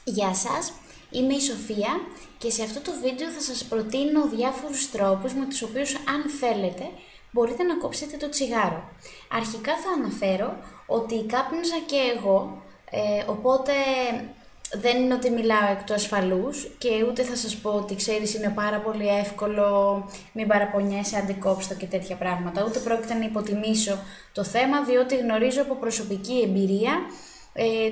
Γεια σας, είμαι η Σοφία και σε αυτό το βίντεο θα σας προτείνω διάφορους τρόπους με τους οποίους, αν θέλετε, μπορείτε να κόψετε το τσιγάρο. Αρχικά θα αναφέρω ότι κάπνιζα και εγώ, οπότε δεν είναι ότι μιλάω εκ του ασφαλούς και ούτε θα σας πω ότι ξέρεις είναι πάρα πολύ εύκολο, μην παραπονιέσαι, αντικόψτε και τέτοια πράγματα. Ούτε πρόκειται να υποτιμήσω το θέμα, διότι γνωρίζω από προσωπική εμπειρία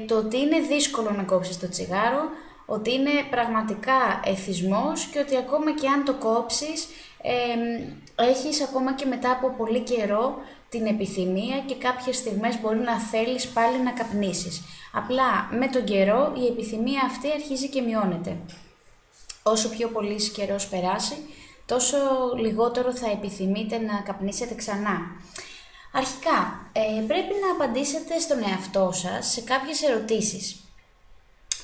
το ότι είναι δύσκολο να κόψεις το τσιγάρο, ότι είναι πραγματικά εθισμός και ότι ακόμα και αν το κόψεις έχεις ακόμα και μετά από πολύ καιρό την επιθυμία και κάποιες στιγμές μπορεί να θέλεις πάλι να καπνίσεις. Απλά με τον καιρό η επιθυμία αυτή αρχίζει και μειώνεται. Όσο πιο πολύς καιρός περάσει, τόσο λιγότερο θα επιθυμείτε να καπνίσετε ξανά. Αρχικά, πρέπει να απαντήσετε στον εαυτό σας σε κάποιες ερωτήσεις.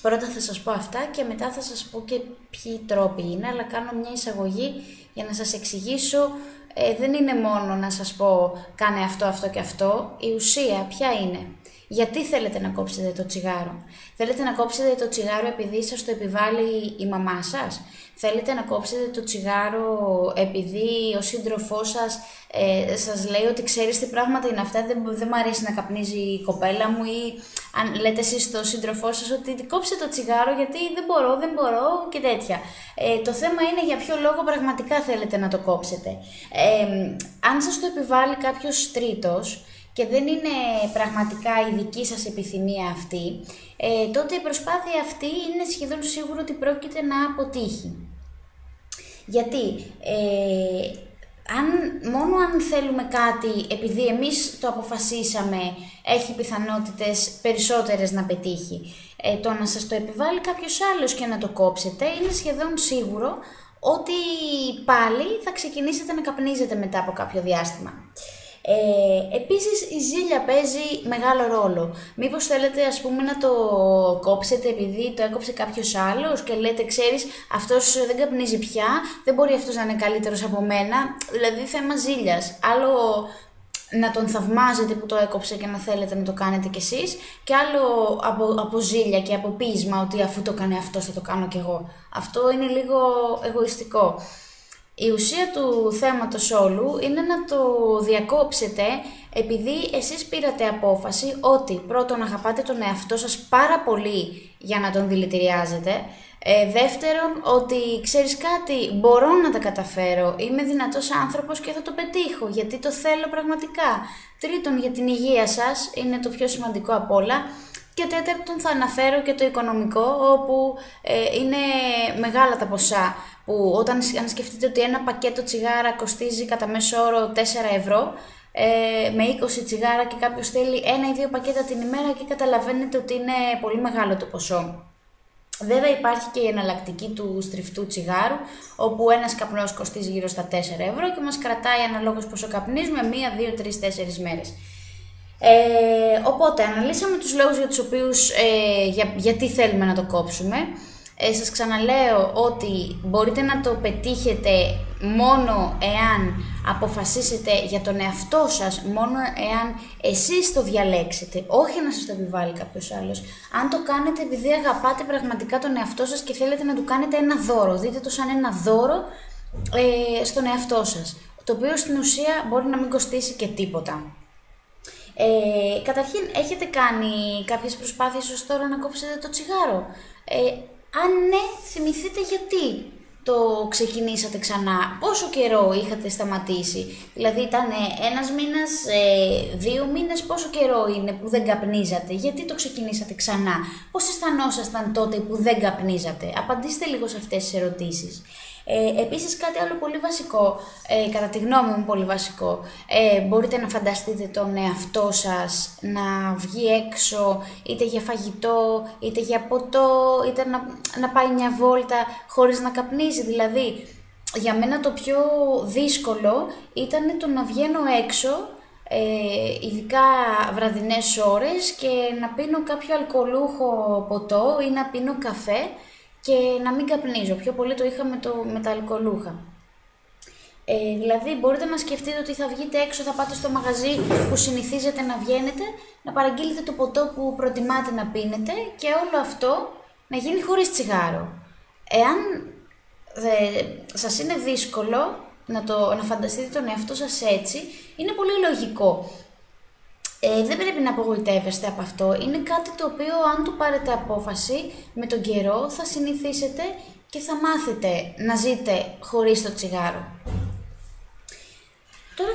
Πρώτα θα σας πω αυτά και μετά θα σας πω και ποιοι τρόποι είναι, αλλά κάνω μια εισαγωγή για να σας εξηγήσω. Δεν είναι μόνο να σας πω κάνε αυτό, αυτό και αυτό. Η ουσία ποια είναι? Γιατί θέλετε να κόψετε το τσιγάρο? Θέλετε να κόψετε το τσιγάρο επειδή σας το επιβάλλει η μαμά σας? Θέλετε να κόψετε το τσιγάρο επειδή ο σύντροφός σας σας λέει ότι ξέρεις τι πράγματα είναι αυτά, δεν μου αρέσει να καπνίζει η κοπέλα μου, ή αν λέτε εσείς στον σύντροφό σας ότι κόψε το τσιγάρο γιατί δεν μπορώ και τέτοια. Το θέμα είναι για ποιο λόγο πραγματικά θέλετε να το κόψετε. Αν σας το επιβάλλει κάποιος τρίτος και δεν είναι πραγματικά η δική σας επιθυμία αυτή, τότε η προσπάθεια αυτή είναι σχεδόν σίγουρο ότι πρόκειται να αποτύχει. Γιατί μόνο αν θέλουμε κάτι επειδή εμείς το αποφασίσαμε, έχει πιθανότητες περισσότερες να πετύχει. Το να σας το επιβάλλει κάποιος άλλος και να το κόψετε είναι σχεδόν σίγουρο ότι πάλι θα ξεκινήσετε να καπνίζετε μετά από κάποιο διάστημα. Επίσης η ζήλια παίζει μεγάλο ρόλο. Μήπως θέλετε να το κόψετε επειδή το έκοψε κάποιος άλλος και λέτε ξέρεις αυτός δεν καπνίζει πια, δεν μπορεί αυτός να είναι καλύτερος από μένα, δηλαδή θέμα ζήλιας. Άλλο να τον θαυμάζετε που το έκοψε και να θέλετε να το κάνετε κι εσείς, και άλλο από ζήλια και από πείσμα ότι αφού το κάνει αυτός θα το κάνω κι εγώ. Αυτό είναι λίγο εγωιστικό. Η ουσία του θέματος όλου είναι να το διακόψετε επειδή εσείς πήρατε απόφαση ότι πρώτον αγαπάτε τον εαυτό σας πάρα πολύ για να τον δηλητηριάζετε. Δεύτερον, ότι ξέρεις κάτι, μπορώ να τα καταφέρω, είμαι δυνατός άνθρωπος και θα το πετύχω γιατί το θέλω πραγματικά. Τρίτον, για την υγεία σας είναι το πιο σημαντικό απ' όλα. Και τέταρτον θα αναφέρω και το οικονομικό, όπου είναι μεγάλα τα ποσά, που αν σκεφτείτε ότι ένα πακέτο τσιγάρα κοστίζει κατά μέσο όρο 4 ευρώ, με 20 τσιγάρα και κάποιος θέλει 1 ή 2 πακέτα την ημέρα, και καταλαβαίνετε ότι είναι πολύ μεγάλο το ποσό. Βέβαια υπάρχει και η εναλλακτική του στριφτού τσιγάρου, όπου ένας καπνός κοστίζει γύρω στα 4 ευρώ και μας κρατάει αναλόγως πόσο καπνίζουμε 1, 2, 3, 4 μέρες. Οπότε αναλύσαμε τους λόγους για τους οποίους γιατί θέλουμε να το κόψουμε. Σας ξαναλέω ότι μπορείτε να το πετύχετε μόνο εάν αποφασίσετε για τον εαυτό σας, μόνο εάν εσείς το διαλέξετε, όχι να σας το επιβάλλει κάποιος άλλος. Αν το κάνετε επειδή αγαπάτε πραγματικά τον εαυτό σας και θέλετε να του κάνετε ένα δώρο, δείτε το σαν ένα δώρο στον εαυτό σας, το οποίο στην ουσία μπορεί να μην κοστίσει και τίποτα. Καταρχήν, έχετε κάνει κάποιες προσπάθειες ως τώρα να κόψετε το τσιγάρο? Αν ναι, θυμηθείτε γιατί το ξεκινήσατε ξανά. Πόσο καιρό είχατε σταματήσει? Δηλαδή ήταν 1 μήνας, 2 μήνες, πόσο καιρό είναι που δεν καπνίζατε? Γιατί το ξεκινήσατε ξανά? Πώς αισθανόσασταν τότε που δεν καπνίζατε? Απαντήστε λίγο σε αυτές τις ερωτήσεις. Επίσης κάτι άλλο πολύ βασικό, κατά τη γνώμη μου πολύ βασικό, μπορείτε να φανταστείτε τον εαυτό σας να βγει έξω είτε για φαγητό, είτε για ποτό, είτε να πάει μια βόλτα χωρίς να καπνίζει. Δηλαδή για μένα το πιο δύσκολο ήταν το να βγαίνω έξω, ειδικά βραδινές ώρες, και να πίνω κάποιο αλκοολούχο ποτό ή να πίνω καφέ και να μην καπνίζω. Πιο πολύ το είχα με τα αλκοολούχα. Δηλαδή μπορείτε να σκεφτείτε ότι θα βγείτε έξω, θα πάτε στο μαγαζί που συνηθίζετε να βγαίνετε, να παραγγείλετε το ποτό που προτιμάτε να πίνετε, και όλο αυτό να γίνει χωρίς τσιγάρο. Εάν σας είναι δύσκολο να φανταστείτε τον εαυτό σας έτσι, είναι πολύ λογικό. Δεν πρέπει να απογοητεύεστε από αυτό. Είναι κάτι το οποίο, αν του πάρετε απόφαση, με τον καιρό θα συνηθίσετε και θα μάθετε να ζείτε χωρίς το τσιγάρο. Τώρα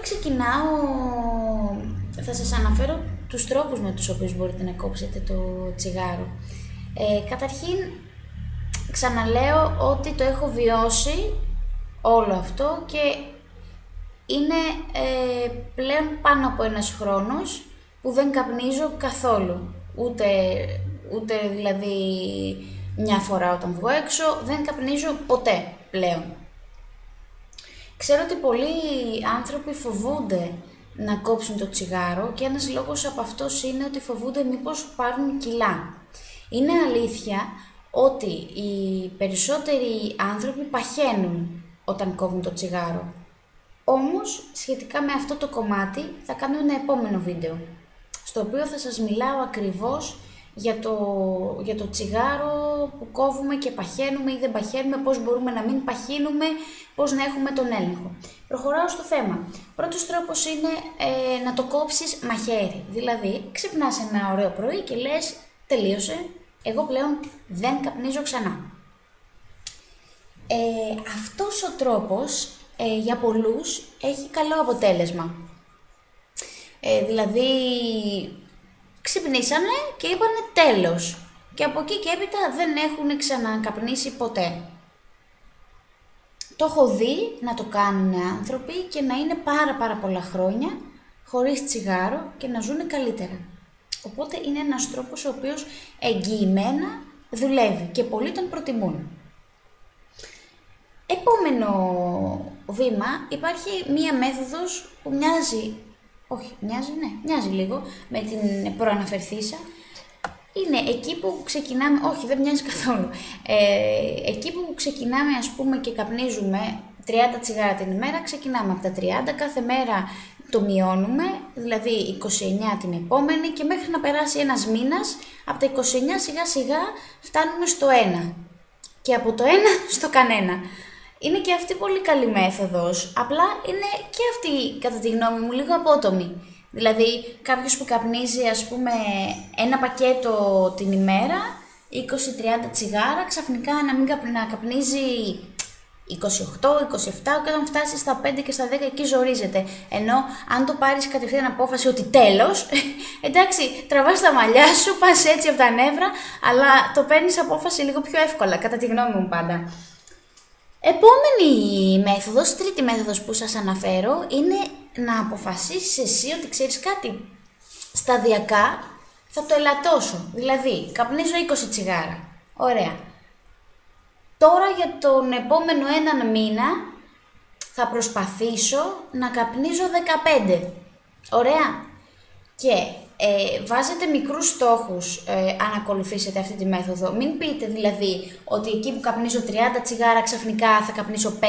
θα σας αναφέρω τους τρόπους με τους οποίους μπορείτε να κόψετε το τσιγάρο. Καταρχήν, ξαναλέω ότι το έχω βιώσει όλο αυτό και είναι πλέον πάνω από ένας χρόνος που δεν καπνίζω καθόλου. Ούτε δηλαδή μια φορά όταν βγω έξω, δεν καπνίζω ποτέ πλέον. Ξέρω ότι πολλοί άνθρωποι φοβούνται να κόψουν το τσιγάρο και ένας λόγος από αυτός είναι ότι φοβούνται μήπως πάρουν κιλά. Είναι αλήθεια ότι οι περισσότεροι άνθρωποι παχαίνουν όταν κόβουν το τσιγάρο. Όμως, σχετικά με αυτό το κομμάτι, θα κάνω ένα επόμενο βίντεο, στο οποίο θα σας μιλάω ακριβώς για το τσιγάρο που κόβουμε και παχαίνουμε ή δεν παχαίνουμε, πώς μπορούμε να μην παχύνουμε, πώς να έχουμε τον έλεγχο. Προχωράω στο θέμα. Πρώτος τρόπος είναι να το κόψεις μαχαίρι. Δηλαδή, ξυπνάς ένα ωραίο πρωί και λες, τελείωσε, εγώ πλέον δεν καπνίζω ξανά. Αυτός ο τρόπος για πολλούς έχει καλό αποτέλεσμα. Δηλαδή, ξυπνήσανε και είπανε τέλος. Και από εκεί και έπειτα δεν έχουν ξανακαπνίσει ποτέ. Το έχω δει να το κάνουν άνθρωποι και να είναι πάρα πολλά χρόνια χωρίς τσιγάρο και να ζουν καλύτερα. Οπότε είναι ένας τρόπος ο οποίος εγγυημένα δουλεύει και πολλοί τον προτιμούν. Επόμενο βήμα, υπάρχει μία μέθοδος που μοιάζει λίγο με την προαναφερθήσα. Είναι εκεί που ξεκινάμε, όχι δεν μοιάζει καθόλου, εκεί που ξεκινάμε ας πούμε και καπνίζουμε 30 τσιγάρα την ημέρα, ξεκινάμε από τα 30, κάθε μέρα το μειώνουμε, δηλαδή 29 την επόμενη και μέχρι να περάσει ένας μήνας, από τα 29 σιγά σιγά φτάνουμε στο 1 και από το 1 στο κανένα. Είναι και αυτή πολύ καλή μέθοδος, απλά είναι και αυτή κατά τη γνώμη μου λίγο απότομη. Δηλαδή κάποιος που καπνίζει ας πούμε ένα πακέτο την ημέρα, 20-30 τσιγάρα, ξαφνικά να καπνίζει 28-27 και όταν φτάσει στα 5 και στα 10 εκεί ζορίζεται. Ενώ αν το πάρεις κατευθείαν απόφαση ότι τέλος, εντάξει, τραβάς τα μαλλιά σου, πας έτσι από τα νεύρα, αλλά το παίρνεις απόφαση λίγο πιο εύκολα, κατά τη γνώμη μου πάντα. Επόμενη μέθοδος, τρίτη μέθοδος που σας αναφέρω, είναι να αποφασίσεις εσύ ότι ξέρεις κάτι. Σταδιακά θα το ελαττώσω. Δηλαδή, καπνίζω 20 τσιγάρα. Ωραία. Τώρα για τον επόμενο έναν μήνα θα προσπαθήσω να καπνίζω 15. Ωραία. Και βάζετε μικρούς στόχους αν ακολουθήσετε αυτή τη μέθοδο. Μην πείτε δηλαδή ότι εκεί που καπνίζω 30 τσιγάρα ξαφνικά θα καπνίσω 5.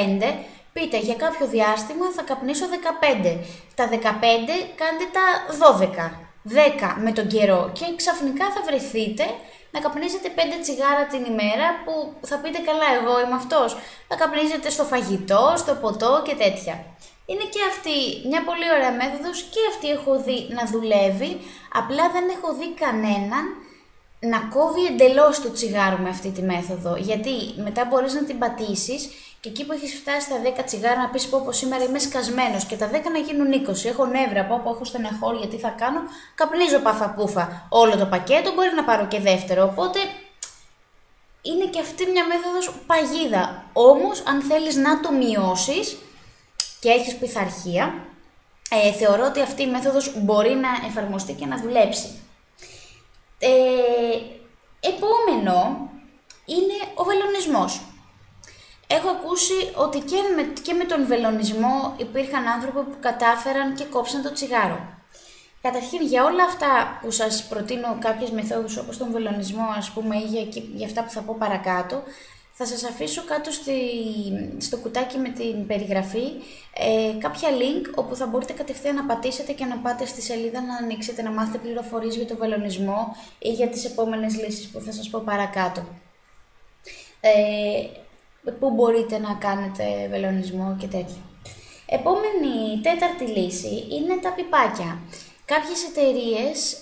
Πείτε για κάποιο διάστημα θα καπνίσω 15. Τα 15 κάντε τα 12. 10 με τον καιρό και ξαφνικά θα βρεθείτε να καπνίζετε 5 τσιγάρα την ημέρα που θα πείτε καλά εγώ είμαι αυτός. Θα καπνίζετε στο φαγητό, στο ποτό και τέτοια. Είναι και αυτή μια πολύ ωραία μέθοδος και αυτή έχω δει να δουλεύει, απλά δεν έχω δει κανέναν να κόβει εντελώς το τσιγάρο με αυτή τη μέθοδο. Γιατί μετά μπορείς να την πατήσεις και εκεί που έχεις φτάσει στα 10 τσιγάρα να πεις πω σήμερα είμαι σκασμένος και τα 10 να γίνουν 20, έχω νεύρα, πω έχω στεναχώρια, τι θα κάνω, καπνίζω παφαπούφα όλο το πακέτο, μπορεί να πάρω και δεύτερο, οπότε είναι και αυτή μια μέθοδος παγίδα. Όμως αν θέλεις να το μειώσεις και έχεις πειθαρχία, θεωρώ ότι αυτή η μέθοδος μπορεί να εφαρμοστεί και να δουλέψει. Επόμενο είναι ο βελονισμός. Έχω ακούσει ότι και με τον βελονισμό υπήρχαν άνθρωποι που κατάφεραν και κόψαν το τσιγάρο. Καταρχήν, για όλα αυτά που σας προτείνω κάποιες μεθόδους όπως τον βελονισμό, ας πούμε, ή για αυτά που θα πω παρακάτω, θα σας αφήσω κάτω στο κουτάκι με την περιγραφή κάποια link όπου θα μπορείτε κατευθείαν να πατήσετε και να πάτε στη σελίδα να ανοίξετε, να μάθετε πληροφορίες για το βελονισμό ή για τις επόμενες λύσεις που θα σας πω παρακάτω. που μπορείτε να κάνετε βελονισμό και τέτοια. Επόμενη, τέταρτη λύση είναι τα πιπάκια. Κάποιες εταιρείες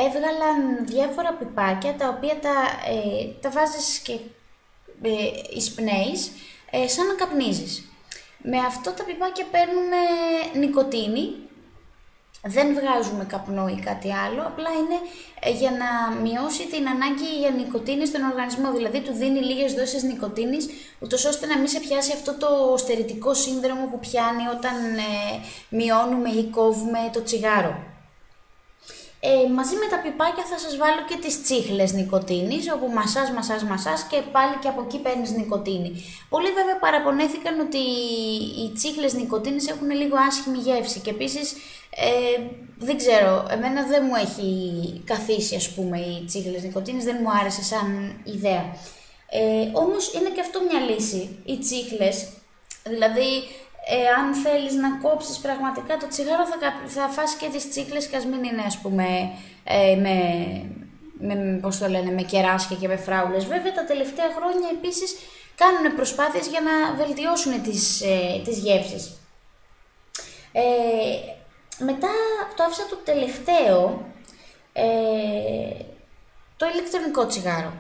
έβγαλαν διάφορα πιπάκια τα οποία τα βάζεις και εισπνέεις σαν να καπνίζεις. Με αυτό τα πιπάκια παίρνουμε νικοτίνη, δεν βγάζουμε καπνό ή κάτι άλλο, απλά είναι για να μειώσει την ανάγκη για νικοτίνη στον οργανισμό, δηλαδή του δίνει λίγες δόσεις νικοτίνης, ούτως ώστε να μην σε πιάσει αυτό το στερητικό σύνδρομο που πιάνει όταν μειώνουμε ή κόβουμε το τσιγάρο. Μαζί με τα πιπάκια θα σας βάλω και τις τσίχλες νικοτίνης, όπου μασάς και πάλι και από εκεί παίρνεις νικοτίνη. Πολλοί βέβαια παραπονέθηκαν ότι οι τσίχλες νικοτίνης έχουν λίγο άσχημη γεύση και επίσης δεν ξέρω, εμένα δεν μου έχει καθίσει ας πούμε οι τσίχλες νικοτίνης, δεν μου άρεσε σαν ιδέα. Όμως είναι και αυτό μια λύση, οι τσίχλες, δηλαδή αν θέλεις να κόψεις πραγματικά το τσιγάρο θα φας και τις τσίχλες και ας μην είναι ας πούμε πώς το λένε, με κεράσια και με φράουλες. Βέβαια τα τελευταία χρόνια επίσης κάνουν προσπάθειες για να βελτιώσουν τις γεύσεις. Μετά το άφησα το τελευταίο, το ηλεκτρονικό τσιγάρο.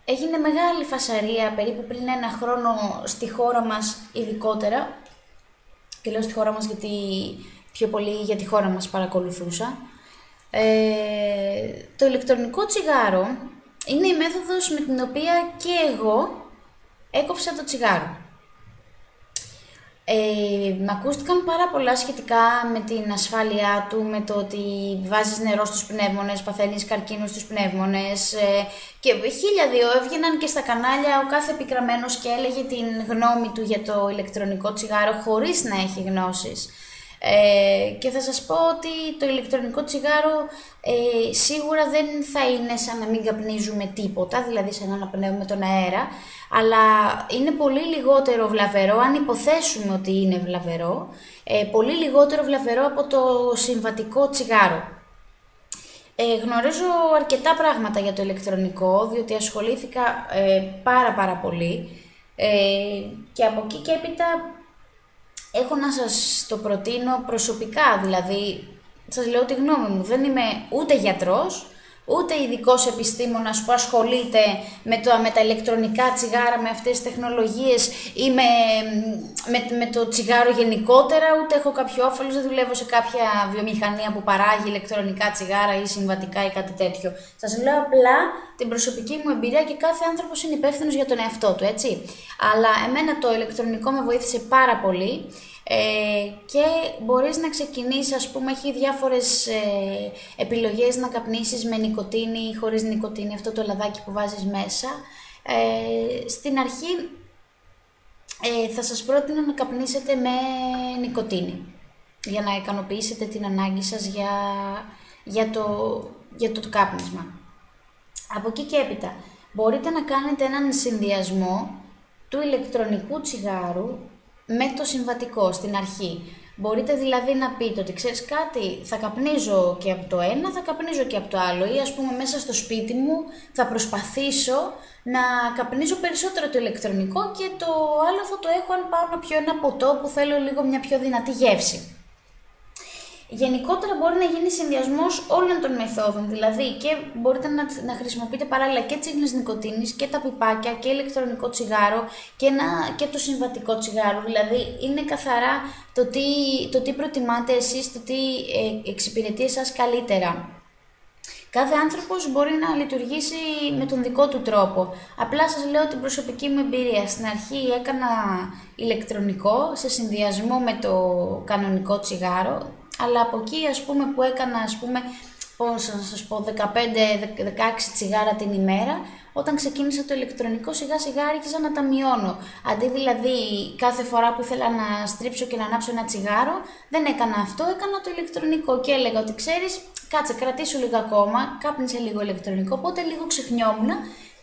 Έγινε μεγάλη φασαρία περίπου πριν 1 χρόνο στη χώρα μας ειδικότερα, και λέω στη χώρα μας γιατί πιο πολύ για τη χώρα μας παρακολουθούσα. Το ηλεκτρονικό τσιγάρο είναι η μέθοδος με την οποία και εγώ έκοψα το τσιγάρο. Ακούστηκαν πάρα πολλά σχετικά με την ασφάλειά του, με το ότι βάζεις νερό στους πνεύμονες, παθαίνεις καρκίνο στους πνεύμονες και 1002 έβγαιναν και στα κανάλια ο κάθε επικραμμένος και έλεγε την γνώμη του για το ηλεκτρονικό τσιγάρο χωρίς να έχει γνώσεις. Και θα σας πω ότι το ηλεκτρονικό τσιγάρο σίγουρα δεν θα είναι σαν να μην καπνίζουμε τίποτα, δηλαδή σαν να αναπνέουμε τον αέρα, αλλά είναι πολύ λιγότερο βλαβερό, αν υποθέσουμε ότι είναι βλαβερό, πολύ λιγότερο βλαβερό από το συμβατικό τσιγάρο. Γνωρίζω αρκετά πράγματα για το ηλεκτρονικό, διότι ασχολήθηκα πάρα πολύ και από εκεί και έπειτα έχω να σας το προτείνω προσωπικά, δηλαδή σας λέω τη γνώμη μου, δεν είμαι ούτε γιατρός, ούτε ειδικός επιστήμονας που ασχολείται με τα ηλεκτρονικά τσιγάρα, με αυτές τις τεχνολογίες ή με το τσιγάρο γενικότερα, ούτε έχω κάποιο όφελος, δεν δουλεύω σε κάποια βιομηχανία που παράγει ηλεκτρονικά τσιγάρα ή συμβατικά ή κάτι τέτοιο. Σας λέω απλά την προσωπική μου εμπειρία και κάθε άνθρωπος είναι υπεύθυνος για τον εαυτό του, έτσι. Αλλά εμένα το ηλεκτρονικό με βοήθησε πάρα πολύ. Και μπορείς να ξεκινήσεις, ας πούμε, έχει διάφορες επιλογές να καπνίσεις με νικοτίνη ή χωρίς νικοτίνη, αυτό το λαδάκι που βάζεις μέσα. Στην αρχή θα σας πρότεινα να καπνίσετε με νικοτίνη για να ικανοποιήσετε την ανάγκη σας για το κάπνισμα. Από εκεί και έπειτα μπορείτε να κάνετε έναν συνδυασμό του ηλεκτρονικού τσιγάρου με το συμβατικό στην αρχή. Μπορείτε δηλαδή να πείτε ότι ξέρεις κάτι, θα καπνίζω και από το ένα, θα καπνίζω και από το άλλο, ή ας πούμε μέσα στο σπίτι μου θα προσπαθήσω να καπνίζω περισσότερο το ηλεκτρονικό και το άλλο θα το έχω αν πάω να πιω ένα ποτό που θέλω λίγο μια πιο δυνατή γεύση. Γενικότερα μπορεί να γίνει συνδυασμός όλων των μεθόδων, δηλαδή και μπορείτε να χρησιμοποιείτε παράλληλα και τσίχλες νικοτίνης και τα πιπάκια και ηλεκτρονικό τσιγάρο και το συμβατικό τσιγάρο, δηλαδή είναι καθαρά το τι προτιμάτε εσείς, το τι εξυπηρετεί εσάς καλύτερα. Κάθε άνθρωπος μπορεί να λειτουργήσει με τον δικό του τρόπο. Απλά σας λέω την προσωπική μου εμπειρία. Στην αρχή έκανα ηλεκτρονικό σε συνδυασμό με το κανονικό τσιγάρο, αλλά από εκεί ας πούμε που έκανα πώς να σας πω, 15-16 τσιγάρα την ημέρα, όταν ξεκίνησα το ηλεκτρονικό σιγά σιγά άρχισα να τα μειώνω. Αντί δηλαδή κάθε φορά που ήθελα να στρίψω και να ανάψω ένα τσιγάρο, δεν έκανα αυτό, έκανα το ηλεκτρονικό και έλεγα ότι ξέρεις, κάτσε κρατήσου λίγο ακόμα, κάπνισε λίγο ηλεκτρονικό, οπότε λίγο ξεχνιόμουν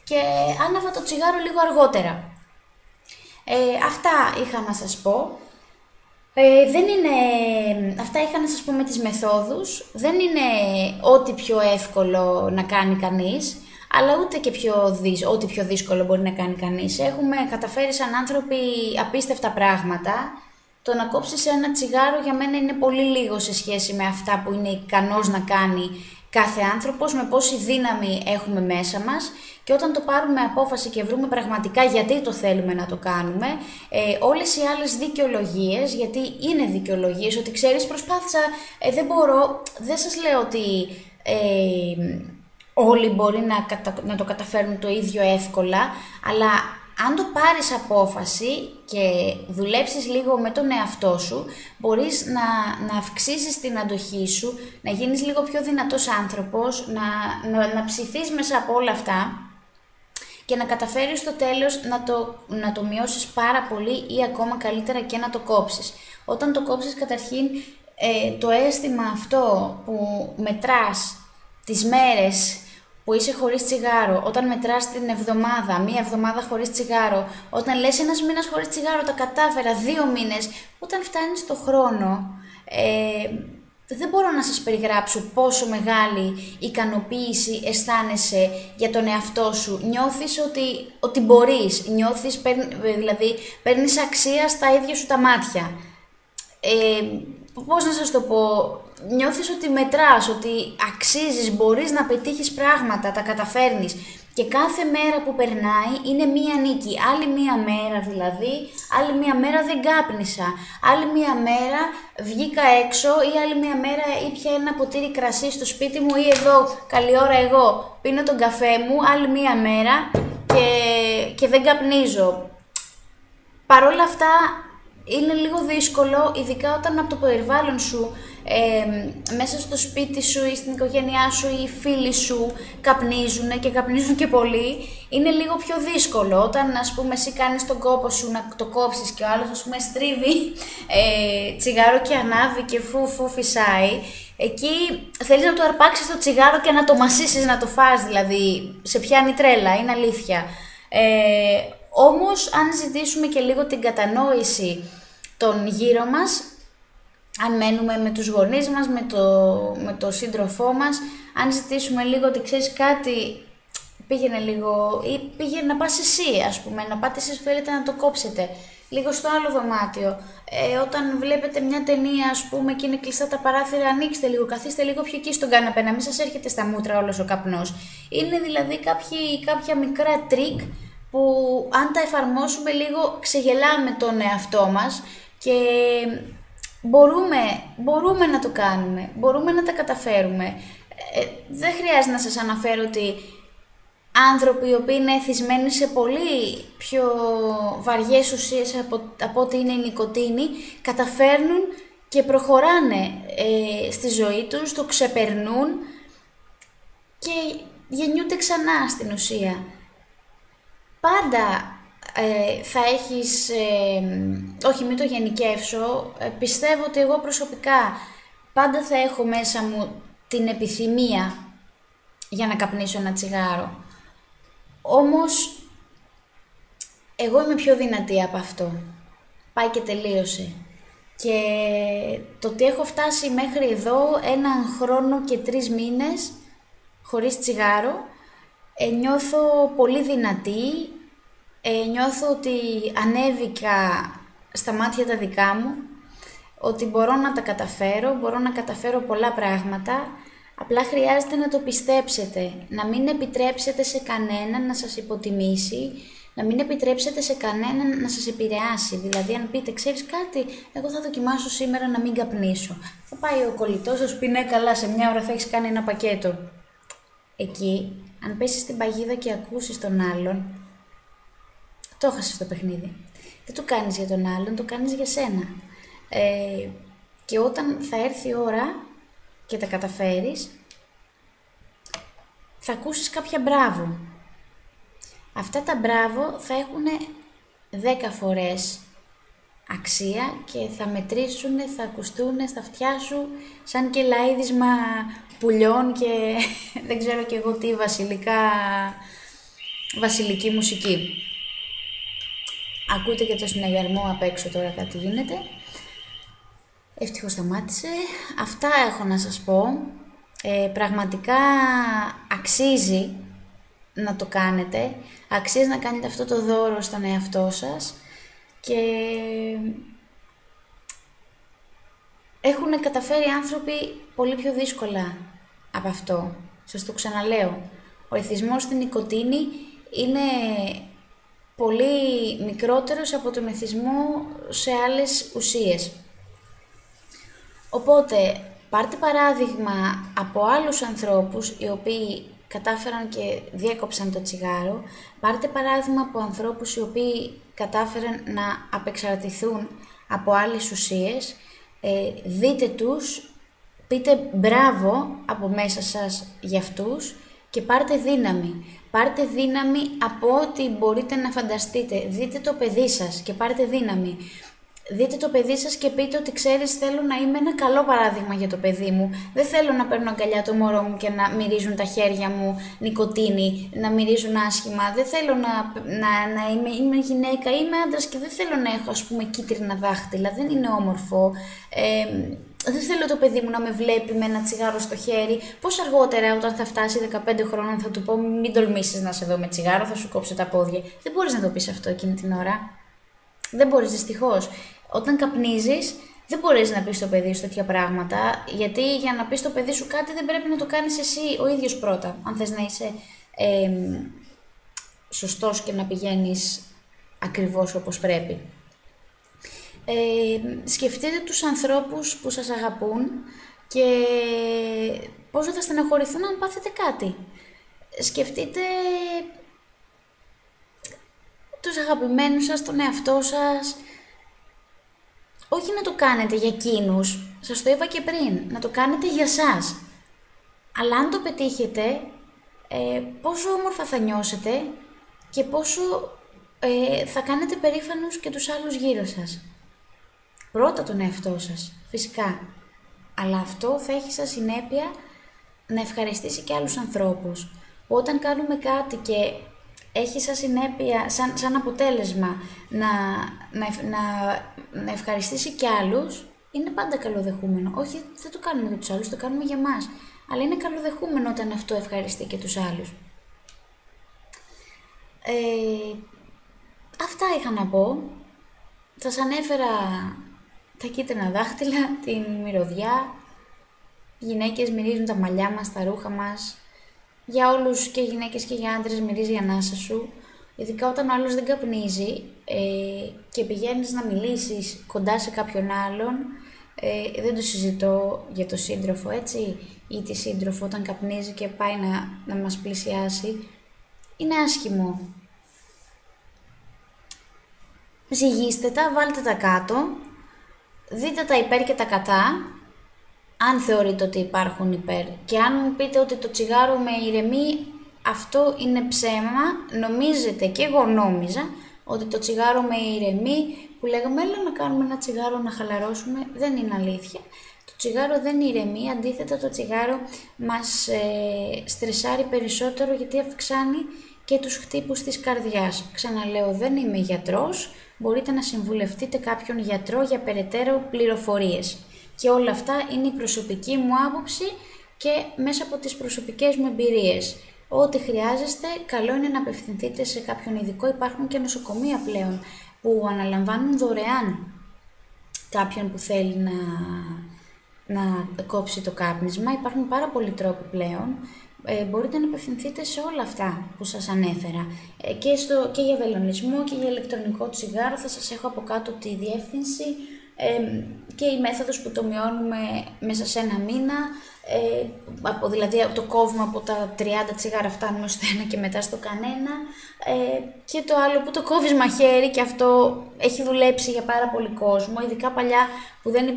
και άναβα το τσιγάρο λίγο αργότερα. Αυτά είχα να σας πω. Αυτά είχα να σας πω με τις μεθόδους, δεν είναι ό,τι πιο εύκολο να κάνει κανείς, αλλά ούτε και ό,τι πιο δύσκολο μπορεί να κάνει κανείς. Έχουμε καταφέρει σαν άνθρωποι απίστευτα πράγματα. Το να κόψεις ένα τσιγάρο για μένα είναι πολύ λίγο σε σχέση με αυτά που είναι ικανός να κάνει κάθε άνθρωπος, με πόση δύναμη έχουμε μέσα μας, και όταν το πάρουμε απόφαση και βρούμε πραγματικά γιατί το θέλουμε να το κάνουμε, όλες οι άλλες δικαιολογίες, γιατί είναι δικαιολογίες, ότι ξέρεις προσπάθησα, δεν μπορώ, δεν σας λέω ότι όλοι μπορεί να το καταφέρουν το ίδιο εύκολα, αλλά αν το πάρεις απόφαση και δουλέψεις λίγο με τον εαυτό σου, μπορείς να αυξήσεις την αντοχή σου, να γίνεις λίγο πιο δυνατός άνθρωπος, να ψηθείς μέσα από όλα αυτά και να καταφέρεις στο τέλος να το μειώσεις πάρα πολύ ή ακόμα καλύτερα και να το κόψεις. Όταν το κόψεις, καταρχήν το αίσθημα αυτό που μετράς τις μέρες που είσαι χωρίς τσιγάρο, όταν μετράς την εβδομάδα, μία εβδομάδα χωρίς τσιγάρο, όταν λες ένας μήνας χωρίς τσιγάρο, τα κατάφερα, 2 μήνες, όταν φτάνεις το χρόνο, δεν μπορώ να σας περιγράψω πόσο μεγάλη ικανοποίηση αισθάνεσαι για τον εαυτό σου. Νιώθεις ότι μπορείς, δηλαδή παίρνεις αξία στα ίδια σου τα μάτια. Πώς να σας το πω, νιώθεις ότι μετράς, ότι αξίζεις, μπορείς να πετύχεις πράγματα, τα καταφέρνεις, και κάθε μέρα που περνάει είναι μία νίκη. Άλλη μία μέρα δηλαδή, άλλη μία μέρα δεν κάπνισα, άλλη μία μέρα βγήκα έξω, ή άλλη μία μέρα ήπια ένα ποτήρι κρασί στο σπίτι μου, ή εδώ καλή ώρα εγώ πίνω τον καφέ μου, άλλη μία μέρα και δεν καπνίζω. Παρ' όλα αυτά είναι λίγο δύσκολο, ειδικά όταν από το περιβάλλον σου, μέσα στο σπίτι σου ή στην οικογένειά σου ή οι φίλοι σου καπνίζουν και καπνίζουν και πολύ. Είναι λίγο πιο δύσκολο όταν, ας πούμε, εσύ κάνεις τον κόπο σου να το κόψεις και ο άλλος, ας πούμε, στρίβει τσιγάρο και ανάβει και φου φυσάει. Εκεί θέλεις να του αρπάξεις το τσιγάρο και να το μασίσεις, να το φας, δηλαδή σε πιάνει τρέλα, είναι αλήθεια. Όμως αν ζητήσουμε και λίγο την κατανόηση των γύρω μας, αν μένουμε με τους γονείς μας, με το σύντροφό μας, αν ζητήσουμε λίγο ότι ξέρεις κάτι, πήγαινε λίγο, ή πήγαινε να πας εσύ, ας πούμε, να πάτε εσείς που θέλετε να το κόψετε, λίγο στο άλλο δωμάτιο. Όταν βλέπετε μια ταινία, ας πούμε, και είναι κλειστά τα παράθυρα, ανοίξτε λίγο, καθίστε λίγο πιο εκεί στον καναπέ, να μην σας έρχεται στα μούτρα όλος ο καπνός. Είναι δηλαδή κάποια μικρά τρίκ που αν τα εφαρμόσουμε λίγο ξεγελάμε τον εαυτό μας και μπορούμε να το κάνουμε, μπορούμε να τα καταφέρουμε. Δεν χρειάζεται να σας αναφέρω ότι άνθρωποι οι οποίοι είναι εθισμένοι σε πολύ πιο βαριές ουσίες από ό,τι είναι η νοικοτήνη, καταφέρνουν και προχωράνε στη ζωή τους, το ξεπερνούν και γεννιούνται ξανά στην ουσία. Πάντα θα έχεις, όχι μην το γενικεύσω, πιστεύω ότι εγώ προσωπικά πάντα θα έχω μέσα μου την επιθυμία για να καπνίσω ένα τσιγάρο. Όμως εγώ είμαι πιο δυνατή από αυτό. Πάει και τελείωσε. Και το ότι έχω φτάσει μέχρι εδώ 1 χρόνο και 3 μήνες χωρίς τσιγάρο, νιώθω πολύ δυνατή, νιώθω ότι ανέβηκα στα μάτια τα δικά μου, ότι μπορώ να τα καταφέρω, μπορώ να καταφέρω πολλά πράγματα, απλά χρειάζεται να το πιστέψετε, να μην επιτρέψετε σε κανέναν να σας υποτιμήσει, να μην επιτρέψετε σε κανέναν να σας επηρεάσει. Δηλαδή, αν πείτε, ξέρεις κάτι, εγώ θα δοκιμάσω σήμερα να μην καπνίσω. Θα πάει ο κολλητός, θα σου πει ναι, καλά, σε 1 ώρα θα έχεις κάνει ένα πακέτο. Εκεί, αν πέσεις στην παγίδα και ακούσεις τον άλλον, το χάσεις το παιχνίδι. Δεν το κάνεις για τον άλλον, το κάνεις για σένα. Και όταν θα έρθει η ώρα και τα καταφέρεις, θα ακούσεις κάποια μπράβο. Αυτά τα μπράβο θα έχουν 10 φορές αξία και θα μετρήσουν, θα ακουστούν στα αυτιά σου σαν και λαΐδισμα πουλιών και δεν ξέρω κι εγώ τι βασιλική μουσική. Ακούτε και το συναγερμό απ' έξω τώρα, κάτι γίνεται. Ευτυχώς σταμάτησε. Αυτά έχω να σας πω. Πραγματικά αξίζει να το κάνετε. Αξίζει να κάνετε αυτό το δώρο στον εαυτό σας και έχουν καταφέρει άνθρωποι πολύ πιο δύσκολα από αυτό. Σας το ξαναλέω. Ο εθισμός στην νοικοτήνη είναι πολύ μικρότερος από τον εθισμό σε άλλες ουσίες. Οπότε, πάρτε παράδειγμα από άλλους ανθρώπους οι οποίοι κατάφεραν και διέκοψαν το τσιγάρο. Πάρτε παράδειγμα από ανθρώπους οι οποίοι κατάφεραν να απεξαρτηθούν από άλλες ουσίες. Δείτε τους, πείτε μπράβο από μέσα σας για αυτούς και πάρτε δύναμη. Πάρτε δύναμη από ό,τι μπορείτε να φανταστείτε. Δείτε το παιδί σας και πάρτε δύναμη. Δείτε το παιδί σας και πείτε ότι ξέρεις, θέλω να είμαι ένα καλό παράδειγμα για το παιδί μου. Δεν θέλω να παίρνω αγκαλιά το μωρό μου και να μυρίζουν τα χέρια μου νικοτίνη, να μυρίζουν άσχημα. Δεν θέλω να είμαι γυναίκα, είμαι άντρας και δεν θέλω να έχω, ας πούμε, κίτρινα δάχτυλα. Δεν είναι όμορφο. Δεν θέλω το παιδί μου να με βλέπει με ένα τσιγάρο στο χέρι. Πώς αργότερα, όταν θα φτάσει 15 χρόνων, θα του πω μην τολμήσεις να σε δω με τσιγάρο, θα σου κόψω τα πόδια. Δεν μπορείς να το πεις αυτό εκείνη την ώρα. Δεν μπορείς, δυστυχώς. Όταν καπνίζεις, δεν μπορείς να πεις στο παιδί σου τέτοια πράγματα, γιατί για να πεις στο παιδί σου κάτι δεν πρέπει να το κάνεις εσύ ο ίδιος πρώτα. Αν θες να είσαι σωστός και να πηγαίνεις ακριβώς όπως πρέπει. Σκεφτείτε τους ανθρώπους που σας αγαπούν και πόσο θα στεναχωρηθούν αν πάθετε κάτι. Σκεφτείτε τους αγαπημένους σας, τον εαυτό σας. Όχι να το κάνετε για εκείνους, σας το είπα και πριν, να το κάνετε για σας. Αλλά αν το πετύχετε, πόσο όμορφα θα νιώσετε και πόσο θα κάνετε περήφανους και τους άλλους γύρω σας. Πρώτα τον εαυτό σας, φυσικά. Αλλά αυτό θα έχει σαν συνέπεια να ευχαριστήσει και άλλους ανθρώπους. Όταν κάνουμε κάτι και έχει σαν συνέπεια, σαν αποτέλεσμα να ευχαριστήσει και άλλους, είναι πάντα καλοδεχούμενο. Όχι, δεν το κάνουμε για τους άλλους, το κάνουμε για μας. Αλλά είναι καλοδεχούμενο όταν αυτό ευχαριστεί και τους άλλους. Αυτά είχα να πω. Σας ανέφερα τα κίτρινα δάχτυλα, την μυρωδιά. Οι γυναίκες μυρίζουν τα μαλλιά μας, τα ρούχα μας. Για όλους, και γυναίκες και για άντρες, μυρίζει η ανάσα σου. Ειδικά όταν ο άλλος δεν καπνίζει και πηγαίνεις να μιλήσεις κοντά σε κάποιον άλλον, δεν το συζητώ για το σύντροφο, έτσι, ή τη σύντροφο όταν καπνίζει και πάει να μας πλησιάσει. Είναι άσχημο. Ζυγίστε τα, βάλτε τα κάτω, δείτε τα υπέρ και τα κατά, αν θεωρείτε ότι υπάρχουν υπέρ. Και αν μου πείτε ότι το τσιγάρο με ηρεμεί, αυτό είναι ψέμα. Νομίζετε, και εγώ νόμιζα, ότι το τσιγάρο με ηρεμεί, που λέγαμε έλα να κάνουμε ένα τσιγάρο να χαλαρώσουμε, δεν είναι αλήθεια. Το τσιγάρο δεν ηρεμεί, αντίθετα το τσιγάρο μας στρεσάρει περισσότερο, γιατί αυξάνει και τους χτύπους της καρδιάς. Ξαναλέω, δεν είμαι γιατρός, μπορείτε να συμβουλευτείτε κάποιον γιατρό για περαιτέρω πληροφορίες. Και όλα αυτά είναι η προσωπική μου άποψη και μέσα από τις προσωπικές μου εμπειρίες. Ό,τι χρειάζεστε, καλό είναι να απευθυνθείτε σε κάποιον ειδικό. Υπάρχουν και νοσοκομεία πλέον που αναλαμβάνουν δωρεάν κάποιον που θέλει να κόψει το κάπνισμα. Υπάρχουν πάρα πολλοί τρόποι πλέον. Μπορείτε να απευθυνθείτε σε όλα αυτά που σας ανέφερα. Και για βελονισμό και για ηλεκτρονικό τσιγάρο θα σας έχω από κάτω τη διεύθυνση. Και η μέθοδος που το μειώνουμε μέσα σε ένα μήνα, δηλαδή το κόβουμε από τα 30 τσιγάρα, φτάνουμε στο ένα και μετά στο κανένα, και το άλλο που το κόβεις μαχαίρι, και αυτό έχει δουλέψει για πάρα πολύ κόσμο, ειδικά παλιά που δεν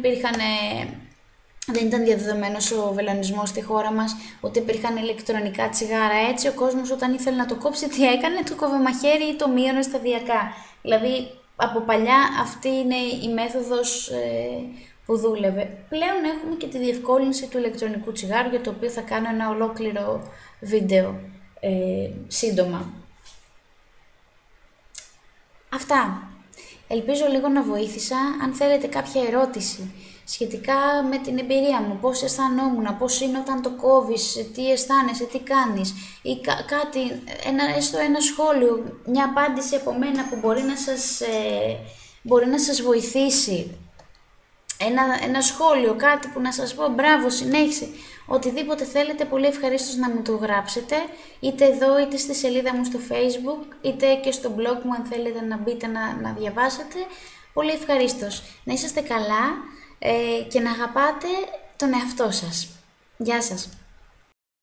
ήταν διαδεδομένος ο βελονισμός στη χώρα μας, ότι υπήρχαν ηλεκτρονικά τσιγάρα. Έτσι ο κόσμος όταν ήθελε να το κόψει, τι έκανε, το κόβε μαχαίρι ή το μείωνε σταδιακά. Δηλαδή από παλιά αυτή είναι η μέθοδος που δούλευε. Πλέον έχουμε και τη διευκόλυνση του ηλεκτρονικού τσιγάρου, για το οποίο θα κάνω ένα ολόκληρο βίντεο σύντομα. Αυτά. Ελπίζω λίγο να βοήθησα. Αν θέλετε κάποια ερώτηση σχετικά με την εμπειρία μου, πώς αισθανόμουν, πώς είναι όταν το κόβεις, τι αισθάνεσαι, τι κάνεις, ή κάτι, έστω ένα σχόλιο, μια απάντηση από μένα που μπορεί να σας βοηθήσει. Ένα σχόλιο, κάτι που να σας πω μπράβο, συνέχισε. Οτιδήποτε θέλετε, πολύ ευχαρίστως να μου το γράψετε, είτε εδώ είτε στη σελίδα μου στο Facebook, είτε και στο blog μου αν θέλετε να μπείτε να διαβάσετε. Πολύ ευχαρίστως. Να είσαστε καλά και να αγαπάτε τον εαυτό σας. Γεια σας.